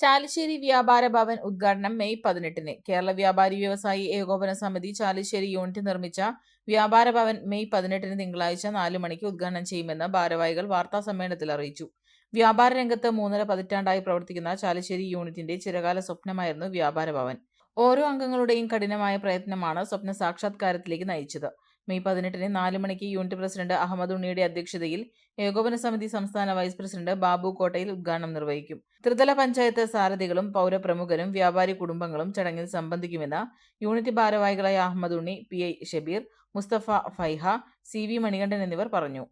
ചാലിശ്ശേരി വ്യാപാര ഭവൻ ഉദ്ഘാടനം മെയ് 18-ന്. കേരള വ്യാപാരി വ്യവസായി ഏകോപന സമിതി ചാലിശ്ശേരി യൂണിറ്റ് നിർമ്മിച്ച വ്യാപാര ഭവൻ മെയ് 18-ന് തിങ്കളാഴ്ച 4 മണിക്ക് ഉദ്ഘാടനം ചെയ്യുമെന്ന് ഭാരവാഹികൾ വാർത്താസമ്മേളനത്തിൽ അറിയിച്ചു. വ്യാപാര രംഗത്ത് 3.5 പതിറ്റാണ്ടായി പ്രവർത്തിക്കുന്ന ചാലിശ്ശേരി യൂണിറ്റിന്റെ ചിരകാല സ്വപ്നമായിരുന്നു വ്യാപാര ഭവൻ. ഓരോ അംഗങ്ങളുടെയും കഠിനമായ പ്രയത്നമാണ് സ്വപ്ന സാക്ഷാത്കാരത്തിലേക്ക് നയിച്ചത്. മെയ് 18-ന് 4 മണിക്ക് യൂണിറ്റ് പ്രസിഡന്റ് അഹമ്മദ് ഉണ്ണിയുടെ അധ്യക്ഷതയിൽ ഏകോപന സമിതി സംസ്ഥാന വൈസ് പ്രസിഡന്റ് ബാബു കോട്ടയിൽ ഉദ്ഘാടനം നിർവഹിക്കും. ത്രിതല പഞ്ചായത്ത് സാരഥികളും പൗരപ്രമുഖരും വ്യാപാരി കുടുംബങ്ങളും ചടങ്ങിൽ സംബന്ധിക്കുമെന്ന് യൂണിറ്റ് ഭാരവാഹികളായ അഹമ്മദ് ഉണ്ണി, PI ഷബീർ, മുസ്തഫ ഫൈഹ, CV മണികണ്ഠൻ എന്നിവർ പറഞ്ഞു.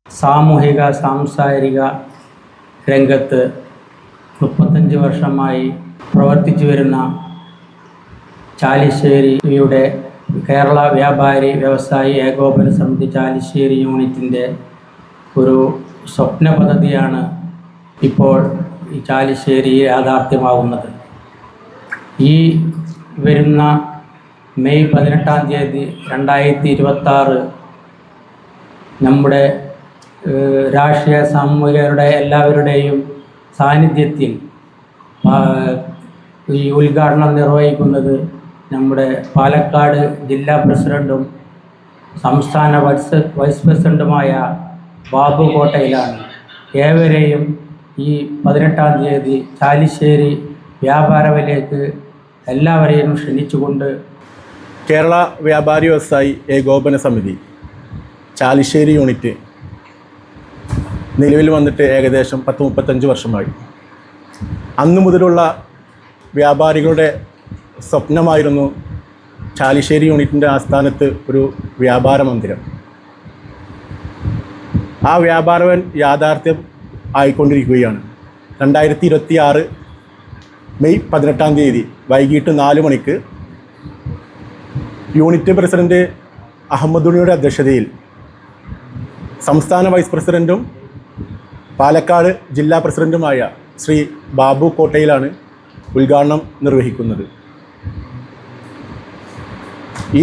സാമൂഹിക സാംസ്കാരിക രംഗത്ത് 35 വർഷമായി പ്രവർത്തിച്ചു വരുന്ന ചാലിശ്ശേരിയുടെ കേരള വ്യാപാരി വ്യവസായി ഏകോപന സമിതി ചാലിശ്ശേരി യൂണിറ്റിൻ്റെ ഒരു സ്വപ്ന പദ്ധതിയാണ് ഇപ്പോൾ ഈ ചാലിശ്ശേരി യാഥാർത്ഥ്യമാകുന്നത്. ഈ വരുന്ന മെയ് 18-ാം തീയതി 2026 നമ്മുടെ രാഷ്ട്രീയ സാമൂഹികരുടെ എല്ലാവരുടെയും സാന്നിധ്യത്തിൽ ഈ ഉദ്ഘാടനം നിർവഹിക്കുന്നത് നമ്മുടെ പാലക്കാട് ജില്ലാ പ്രസിഡൻറ്റും സംസ്ഥാന വൈസ് പ്രസിഡൻറ്റുമായ ബാബു കോട്ടയിലാണ്. ഏവരെയും ഈ 18-ാം തീയതി ചാലിശ്ശേരി വ്യാപാരവിലേക്ക് എല്ലാവരെയും ക്ഷണിച്ചുകൊണ്ട് കേരള വ്യാപാരി വ്യവസായി ഏകോപന സമിതി ചാലിശ്ശേരി യൂണിറ്റ് നിലവിൽ വന്നിട്ട് ഏകദേശം 35 വർഷമായി. അന്നു മുതലുള്ള വ്യാപാരികളുടെ സ്വപ്നമായിരുന്നു ചാലിശ്ശേരി യൂണിറ്റിൻ്റെ ആസ്ഥാനത്ത് ഒരു വ്യാപാര മന്ദിരം. ആ വ്യാപാരവൻ യാഥാർത്ഥ്യം ആയിക്കൊണ്ടിരിക്കുകയാണ്. 2026 മെയ് 18-ാം തീയതി വൈകിട്ട് 4 മണിക്ക് യൂണിറ്റ് പ്രസിഡന്റ് അഹമ്മദ് ഉണ്ണിയുടെ അധ്യക്ഷതയിൽ സംസ്ഥാന വൈസ് പ്രസിഡൻറ്റും പാലക്കാട് ജില്ലാ പ്രസിഡൻറ്റുമായ ശ്രീ ബാബു കോട്ടയിലാണ് ഉദ്ഘാടനം നിർവഹിക്കുന്നത്.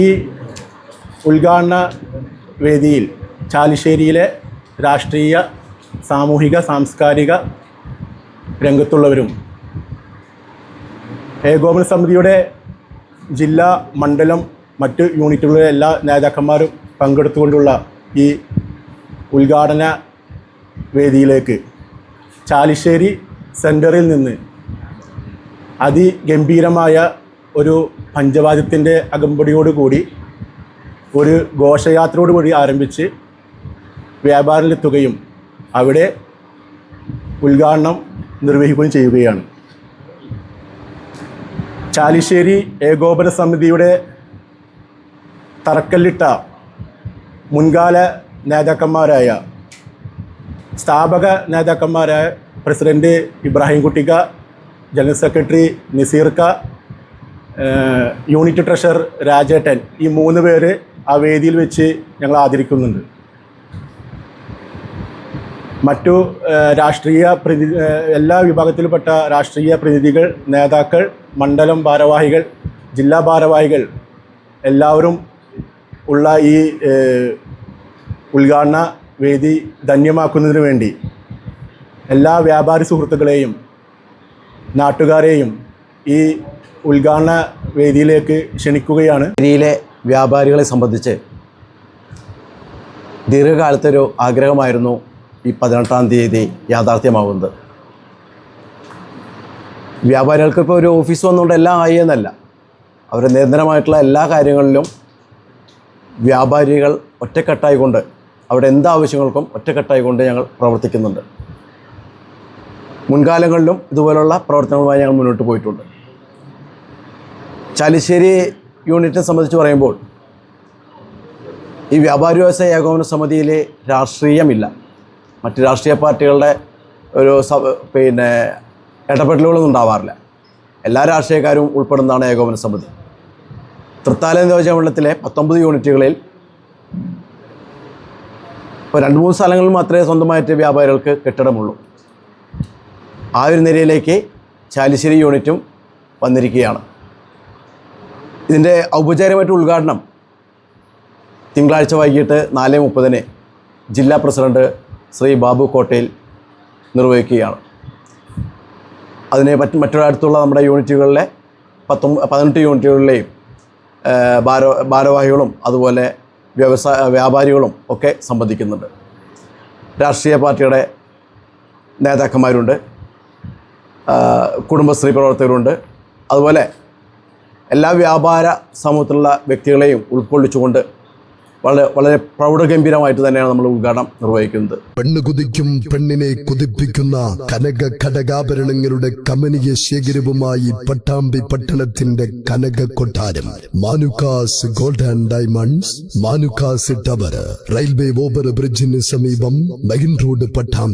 ഈ ഉദ്ഘാടന വേദിയിൽ ചാലിശ്ശേരിയിലെ രാഷ്ട്രീയ, സാമൂഹിക, സാംസ്കാരിക രംഗത്തുള്ളവരും ഏകോപന സമിതിയുടെ ജില്ലാ, മണ്ഡലം, മറ്റ് യൂണിറ്റുകളിലെ എല്ലാ നേതാക്കന്മാരും പങ്കെടുത്തുകൊണ്ടുള്ള ഈ ഉദ്ഘാടന വേദിയിലേക്ക് ചാലിശ്ശേരി സെൻറ്ററിൽ നിന്ന് അതിഗംഭീരമായ ഒരു പഞ്ചവാദ്യത്തിൻ്റെ അകമ്പടിയോടുകൂടി ഒരു ഘോഷയാത്രയോടുകൂടി ആരംഭിച്ച് വ്യാപാരത്തിലെത്തുകയും അവിടെ ഉദ്ഘാടനം നിർവഹിക്കുകയും ചെയ്യുകയാണ്. ചാലിശ്ശേരി ഏകോപന സമിതിയുടെ തറക്കല്ലിട്ട മുൻകാല നേതാക്കന്മാരായ സ്ഥാപക നേതാക്കന്മാരായ പ്രസിഡന്റ് ഇബ്രാഹിം കുട്ടിക്ക, ജനറൽ സെക്രട്ടറി നസീർക്ക, യൂണിറ്റ് ട്രഷറർ രാജേട്ടൻ, ഈ 3 പേര് ആ വേദിയിൽ വെച്ച് ഞങ്ങൾ ആദരിക്കുന്നുണ്ട്. മറ്റു രാഷ്ട്രീയ എല്ലാ വിഭാഗത്തിൽപ്പെട്ട രാഷ്ട്രീയ പ്രതിനിധികൾ, നേതാക്കൾ, മണ്ഡലം ഭാരവാഹികൾ, ജില്ലാ ഭാരവാഹികൾ എല്ലാവരും ഉള്ള ഈ ഉദ്ഘാടന വേദി ധന്യമാക്കുന്നതിന് വേണ്ടി എല്ലാ വ്യാപാരി സുഹൃത്തുക്കളെയും നാട്ടുകാരെയും ഈ ഉദ്ഘാടന വേദിയിലേക്ക് ക്ഷണിക്കുകയാണ്. ഏരിയയിലെ വ്യാപാരികളെ സംബന്ധിച്ച് ദീർഘകാലത്തൊരു ആഗ്രഹമായിരുന്നു ഈ 18-ാം തീയതി യാഥാർത്ഥ്യമാകുന്നത്. വ്യാപാരികൾക്ക് ഇപ്പോൾ ഒരു ഓഫീസ് വന്നുകൊണ്ട് എല്ലാം ആയി എന്നല്ല, അവരുടെ നിരന്തരമായിട്ടുള്ള എല്ലാ കാര്യങ്ങളിലും വ്യാപാരികൾ ഒറ്റക്കെട്ടായിക്കൊണ്ട് അവിടെ എന്താവശ്യങ്ങൾക്കും ഒറ്റക്കെട്ടായിക്കൊണ്ട് ഞങ്ങൾ പ്രവർത്തിക്കുന്നുണ്ട്. മുൻകാലങ്ങളിലും ഇതുപോലുള്ള പ്രവർത്തനങ്ങളുമായി ഞങ്ങൾ മുന്നോട്ട് പോയിട്ടുണ്ട്. ചാലിശ്ശേരി യൂണിറ്റിനെ സംബന്ധിച്ച് പറയുമ്പോൾ ഈ വ്യാപാരി വ്യവസായ ഏകോപന സമിതിയിൽ രാഷ്ട്രീയമില്ല. മറ്റ് രാഷ്ട്രീയ പാർട്ടികളുടെ ഒരു ഇടപെടലുകളൊന്നും ഉണ്ടാവാറില്ല. എല്ലാ രാഷ്ട്രീയക്കാരും ഉൾപ്പെടുന്നതാണ് ഏകോപന സമിതി. തൃത്താല നിയോജകമണ്ഡലത്തിലെ 19 യൂണിറ്റുകളിൽ ഇപ്പോൾ 2-3 സ്ഥലങ്ങളിൽ മാത്രമേ സ്വന്തമായിട്ട് വ്യാപാരികൾക്ക് കെട്ടിടമുള്ളൂ. ആ ഒരു നിലയിലേക്ക് ചാലിശ്ശേരി യൂണിറ്റും വന്നിരിക്കുകയാണ്. ഇതിൻ്റെ ഔപചാരികമായിട്ട് ഉദ്ഘാടനം തിങ്കളാഴ്ച വൈകിട്ട് 4:30-ന് ജില്ലാ പ്രസിഡന്റ് ശ്രീ ബാബു കോട്ടയിൽ നിർവഹിക്കുകയാണ്. അതിനെ മറ്റൊരിടത്തുള്ള നമ്മുടെ യൂണിറ്റുകളിലെ 18 യൂണിറ്റുകളിലെയും ഭാരവാഹികളും അതുപോലെ വ്യാപാരികളും ഒക്കെ സംബന്ധിക്കുന്നുണ്ട്. രാഷ്ട്രീയ പാർട്ടിയുടെ നേതാക്കന്മാരുണ്ട്, കുടുംബശ്രീ പ്രവർത്തകരുണ്ട്, അതുപോലെ എല്ലാ വ്യാപാര സമൂഹത്തിലുള്ള വ്യക്തികളെയും ഉൾക്കൊള്ളിച്ചുകൊണ്ട് വളരെ പ്രൗഢഗംഭീരമായിട്ട് തന്നെയാണ് നമ്മൾ ഉദ്ഘാടനം നിർവഹിക്കുന്നത്. പെണ്ണ് കുതിക്കും പെണ്ണിനെ കുതിപ്പിക്കുന്ന കനക ഘടകാഭരണങ്ങളുടെ കമനീയ ശേഖരവുമായി പട്ടാമ്പി പട്ടണത്തിന്റെ കനക കൊട്ടാരം Manukkas gold and diamonds, Manukkas tower, railway over ബ്രിഡ്ജിന് സമീപം മെയിൻ റോഡ് പട്ടാമ്പി.